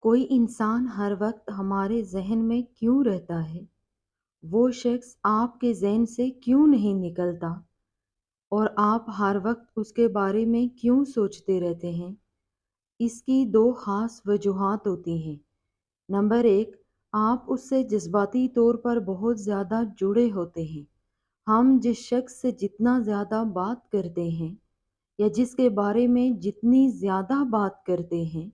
کوئی انسان ہر وقت ہمارے ذہن میں کیوں رہتا ہے؟ وہ شخص آپ کے ذہن سے کیوں نہیں نکلتا؟ اور آپ ہر وقت اس کے بارے میں کیوں سوچتے رہتے ہیں؟ اس کی دو خاص وجوہات ہوتی ہیں۔ نمبر ایک، آپ اس سے جذباتی طور پر بہت زیادہ جڑے ہوتے ہیں۔ ہم جس شخص سے جتنا زیادہ بات کرتے ہیں یا جس کے بارے میں جتنی زیادہ بات کرتے ہیں،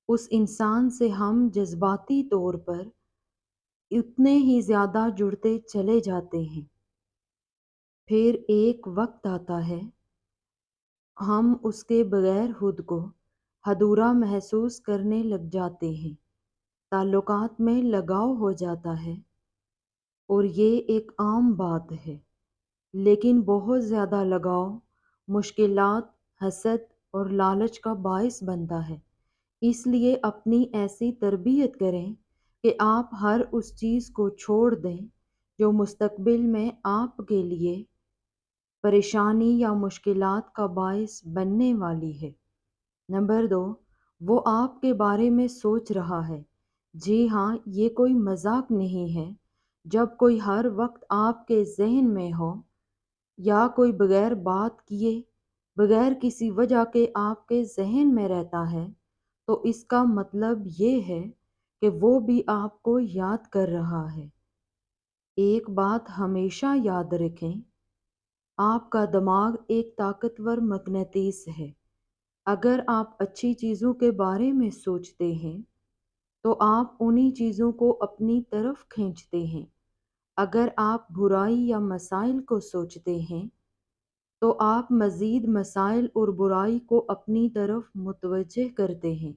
اس انسان سے ہم جذباتی طور پر اتنے ہی زیادہ جڑتے چلے جاتے ہیں۔ پھر ایک وقت آتا ہے، ہم اس کے بغیر خود کو ادھورا محسوس کرنے لگ جاتے ہیں، تعلقات میں لگاؤ ہو جاتا ہے، اور یہ ایک عام بات ہے۔ لیکن بہت زیادہ لگاؤ مشکلات، حسد اور لالچ کا باعث بنتا ہے۔ اس لیے اپنی ایسی تربیت کریں کہ آپ ہر اس چیز کو چھوڑ دیں جو مستقبل میں آپ کے لیے پریشانی یا مشکلات کا باعث بننے والی ہے۔ نمبر دو، وہ آپ کے بارے میں سوچ رہا ہے۔ جی ہاں، یہ کوئی مذاق نہیں ہے۔ جب کوئی ہر وقت آپ کے ذہن میں ہو یا کوئی بغیر بات کیے، بغیر کسی وجہ کے آپ کے ذہن میں رہتا ہے، تو اس کا مطلب یہ ہے کہ وہ بھی آپ کو یاد کر رہا ہے۔ ایک بات ہمیشہ یاد رکھیں، آپ کا دماغ ایک طاقتور مقناطیس ہے۔ اگر آپ اچھی چیزوں کے بارے میں سوچتے ہیں تو آپ انہی چیزوں کو اپنی طرف کھینچتے ہیں۔ اگر آپ برائی یا مسائل کو سوچتے ہیں تو آپ مزید مسائل اور برائی کو اپنی طرف متوجہ کرتے ہیں۔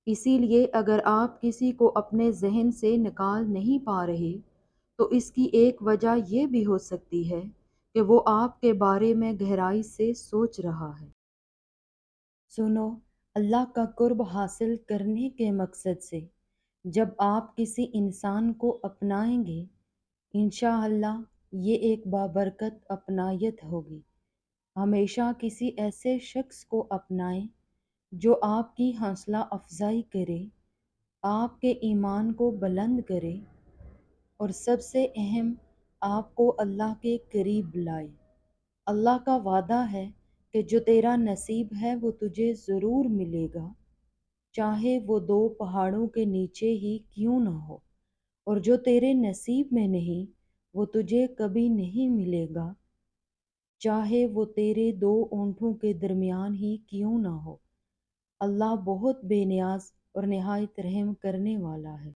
اسی لیے اگر آپ کسی کو اپنے ذہن سے نکال نہیں پا رہے تو اس کی ایک وجہ یہ بھی ہو سکتی ہے کہ وہ آپ کے بارے میں گہرائی سے سوچ رہا ہے۔ سنو، اللہ کا قرب حاصل کرنے کے مقصد سے جب آپ کسی انسان کو اپنائیں گے، انشاءاللہ یہ ایک بابرکت اپنائیت ہوگی۔ ہمیشہ کسی ایسے شخص کو اپنائیں جو آپ کی حوصلہ افزائی کرے، آپ کے ایمان کو بلند کرے، اور سب سے اہم، آپ کو اللہ کے قریب لائے۔ اللہ کا وعدہ ہے کہ جو تیرا نصیب ہے وہ تجھے ضرور ملے گا، چاہے وہ دو پہاڑوں کے نیچے ہی کیوں نہ ہو، اور جو تیرے نصیب میں نہیں وہ تجھے کبھی نہیں ملے گا، چاہے وہ تیرے دو اونٹوں کے درمیان ہی کیوں نہ ہو۔ اللہ بہت بے نیاز اور نہایت رحم کرنے والا ہے۔